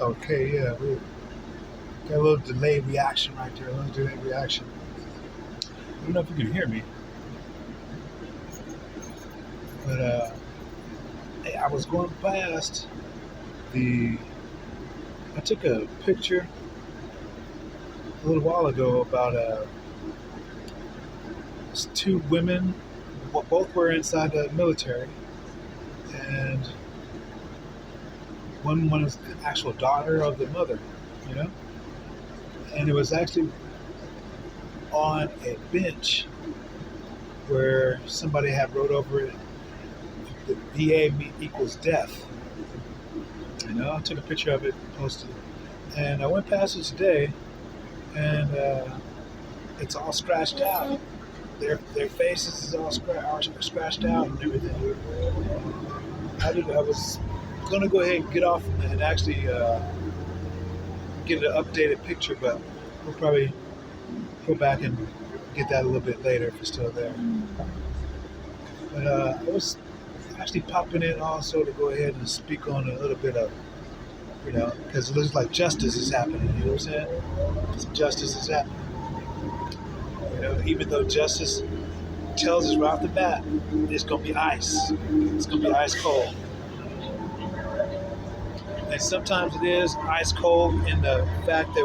Okay, yeah, we got a little delayed reaction right there. A little delayed reaction. I don't know if you can hear me, but hey, I was going past the. I took a picture a little while ago about two women. Well, both were inside the military, and one was the actual daughter of the mother, you know, and it was actually on a bench where somebody had wrote over it, the VA equals death. You know, I took a picture of it, posted it, and I went past it today, and it's all scratched out. Their faces is all are scratched out and everything. I was gonna go ahead and get off and actually get an updated picture, but we'll probably go back and get that a little bit later if it's still there. But I was actually popping in also to go ahead and speak on a little bit of, you know, because it looks like justice is happening. You know what I'm saying? Some justice is happening. You know, even though justice tells us right off the bat, it's gonna be ice. It's gonna be ice cold. And sometimes it is ice cold in the fact that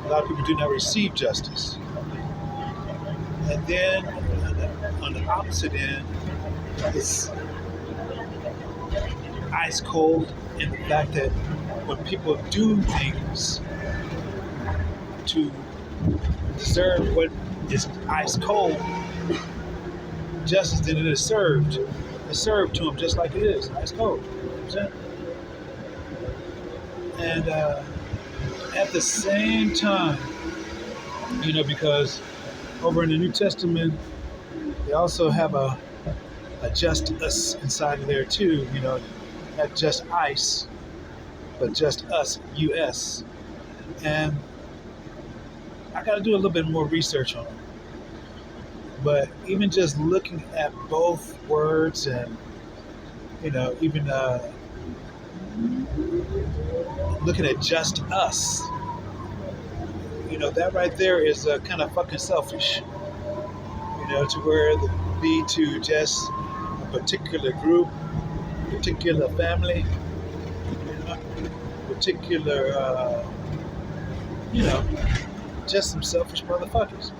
a lot of people do not receive justice. And then on the opposite end, it's ice cold in the fact that when people do things to deserve what is ice cold, justice then it is served. It's served to them just like it is, ice cold. You know what I'm saying? And at the same time, you know, because over in the New Testament, they also have a just us inside of there too, you know, not just ice, but just us, US. And I got to do a little bit more research on it. But even just looking at both words and, you know, even looking at just us, you know, that right there is kind of fucking selfish. You know, to where the be to just a particular group, particular family, you know, particular, you know, just some selfish motherfuckers.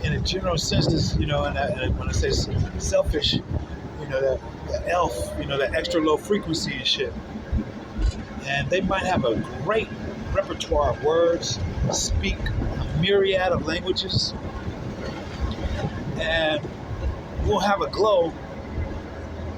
In a general sense, this, you know, and when I say selfish, you know, that elf, you know, that extra low frequency and shit. And they might have a great repertoire of words, speak a myriad of languages, and will have a glow,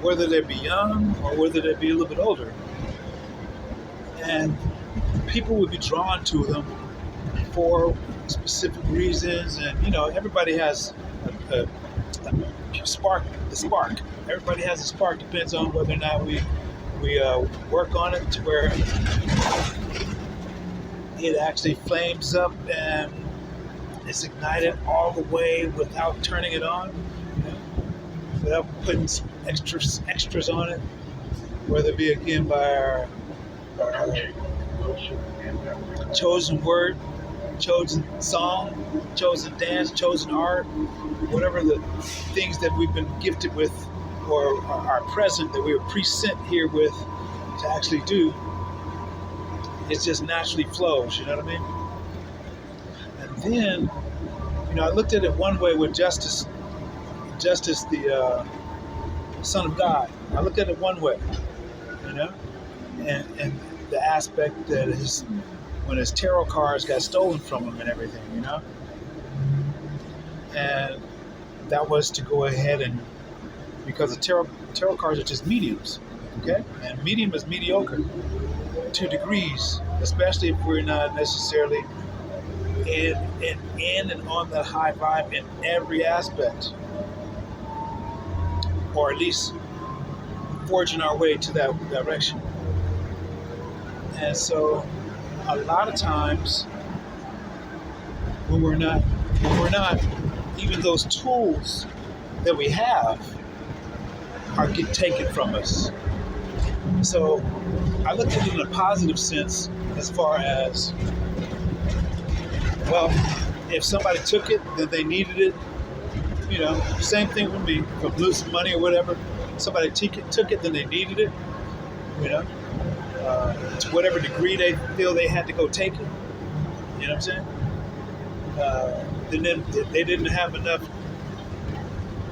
whether they be young or whether they be a little bit older. And people would be drawn to them for specific reasons, and you know, everybody has a spark. The spark. Everybody has a spark. Depends on whether or not we work on it to where it actually flames up and it's ignited all the way without turning it on, you know, without putting some extras on it, whether it be again by our chosen word, chosen song, chosen dance, chosen art, whatever the things that we've been gifted with or are present that we were pre-sent here with to actually do. It just naturally flows, you know what I mean? And then, you know, I looked at it one way with Justus, the Son of God. I looked at it one way, you know, and the aspect that when his tarot cards got stolen from him and everything, you know, and that was to go ahead and because the tarot cards are just mediums, okay, and medium is mediocre to degrees, especially if we're not necessarily in and on that high vibe in every aspect, or at least forging our way to that direction. And so a lot of times when we're not even those tools that we have are get taken from us. So I looked at it in a positive sense as far as, well, if somebody took it, then they needed it. Same thing with me. If I'm losing money or whatever, somebody took it, then they needed it. You know, to whatever degree they feel they had to go take it. You know what I'm saying? And then they didn't have enough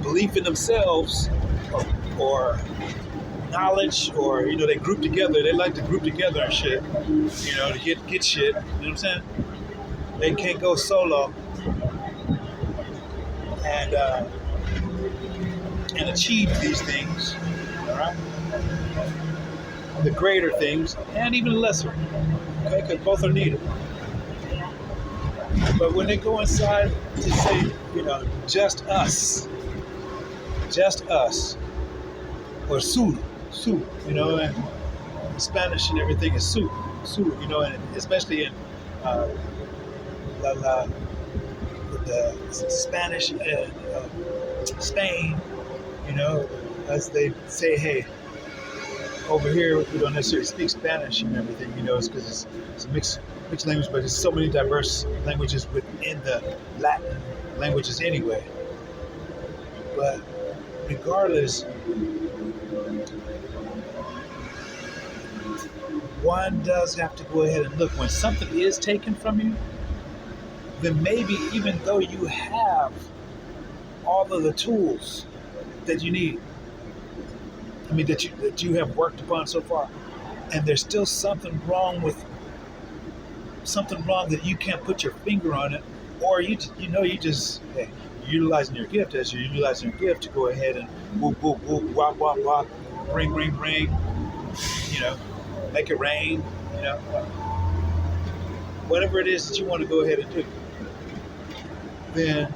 belief in themselves or knowledge, or they group together. They like to group together and shit. To get shit. You know what I'm saying? They can't go solo and achieve these things. All right, the greater things and even lesser. Okay, because both are needed. But when they go inside to say, just us, or su, and Spanish and everything is su, and especially in the Spanish and Spain, as they say, hey, over here we don't necessarily speak Spanish and everything, it's because it's a mixed language, but there's so many diverse languages within the Latin languages anyway. But regardless, one does have to go ahead and look. When something is taken from you, then maybe even though you have all of the tools that you need, that you have worked upon so far, and there's still something wrong that you can't put your finger on it, or you just hey, you're utilizing your gift as you're utilizing your gift to go ahead and whoop whoop whoop wop wop wop, ring ring ring, make it rain, whatever it is that you want to go ahead and do. Then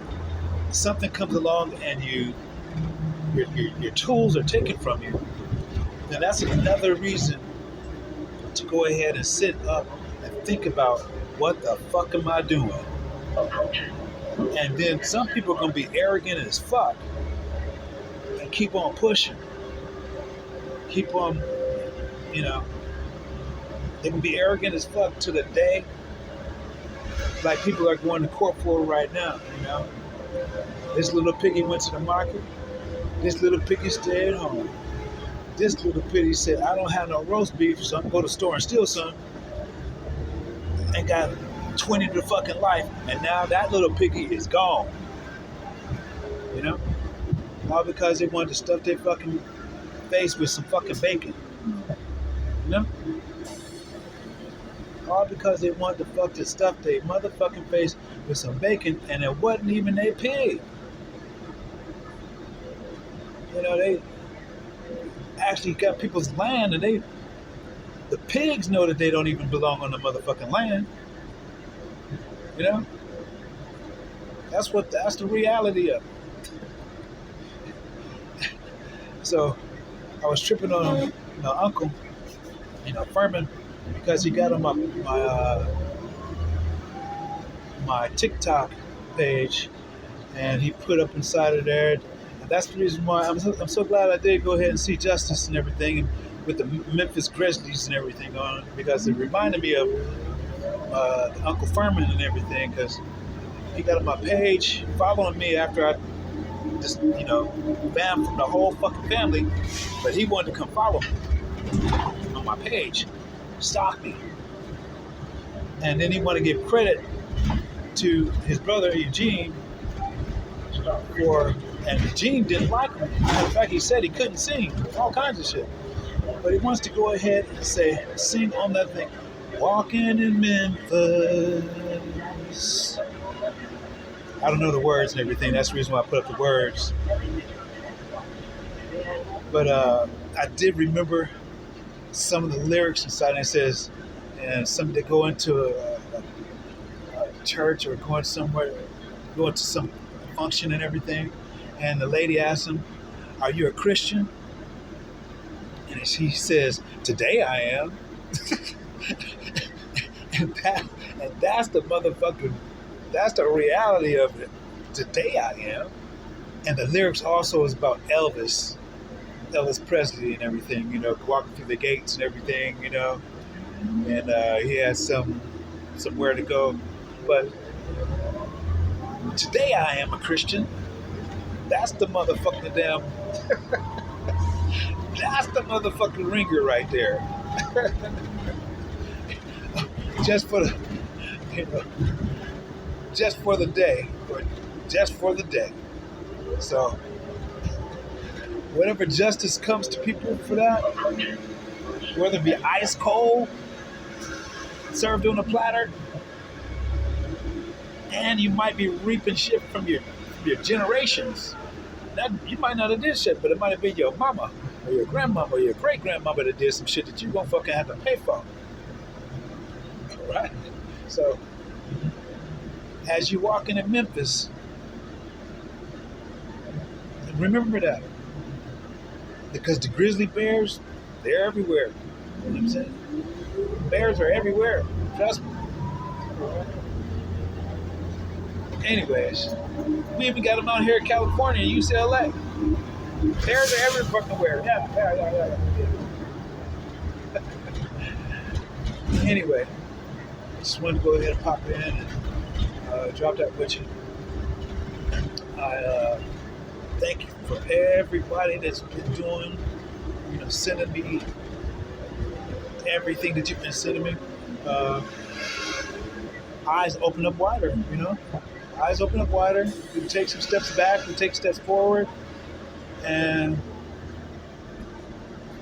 something comes along and your tools are taken from you, then that's another reason to go ahead and sit up and think about, what the fuck am I doing? And then some people are going to be arrogant as fuck and keep on pushing. Keep on, they can be arrogant as fuck to the day, like people are going to court for right now, This little piggy went to the market. This little piggy stayed at home. This little piggy said, I don't have no roast beef, so I'm going to go to the store and steal some. And got 20 to fucking life. And now that little piggy is gone. All because they wanted to stuff their fucking face with some fucking bacon. All because they wanted to stuff their motherfucking face with some bacon, and it wasn't even their pig. They actually got people's land, and the pigs know that they don't even belong on the motherfucking land. That's the reality of it. So I was tripping on Uncle, Furman, because he got on my TikTok page, and he put up inside of there. And that's the reason why I'm so glad I did go ahead and see Justus and everything, and with the Memphis Grizzlies and everything on, because it reminded me of Uncle Furman and everything, because he got on my page following me after I just, banned from the whole fucking family, but he wanted to come follow me on my page, stalk me. And then he wanted to give credit to his brother Eugene and Eugene didn't like him. In fact, he said he couldn't sing, all kinds of shit. But he wants to go ahead and sing on that thing, walking in Memphis. I don't know the words and everything. That's the reason why I put up the words. But I did remember some of the lyrics inside, and it says, and some that go into a church or going somewhere, going to some function and everything, and the lady asks him, "Are you a Christian?" And he says, "Today I am." and that's the motherfucking, that's the reality of it. Today I am. And the lyrics also is about Elvis. Elvis Presley and everything, walking through the gates and everything, and he has somewhere to go. But today I am a Christian. That's the motherfucking damn. That's the motherfucking ringer right there. just for the, you know, just for the day, or just for the day. So whatever justice comes to people for that, whether it be ice cold, served on a platter, and you might be reaping shit from your generations. That you might not have did shit, but it might have been your mama or your grandmama or your great grandmama that did some shit that you gonna fucking have to pay for. All right. So as you walk into Memphis, remember that because the grizzly bears, they're everywhere. You know what I'm saying? Bears are everywhere. Trust me. Anyways, we even got them out here in California, UCLA. Bears are every fucking where. Yeah. Anyway, just wanted to go ahead and pop in and drop that with you. I thank you for everybody that's been doing, sending me everything that you've been sending me. Eyes open up wider, Eyes open up wider. We take some steps back, we take steps forward, and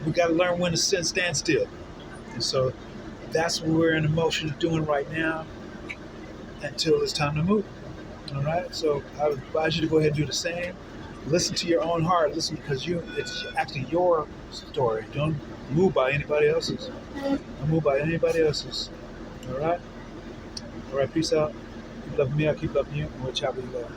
we got to learn when to stand still. And so that's what we're in the motion of doing right now until it's time to move. All right? So I would advise you to go ahead and do the same. Listen to your own heart. Listen because it's actually your story. Don't move by anybody else's. Don't move by anybody else's. All right? All right, peace out. Keep loving me, I keep loving you, and whichever you go.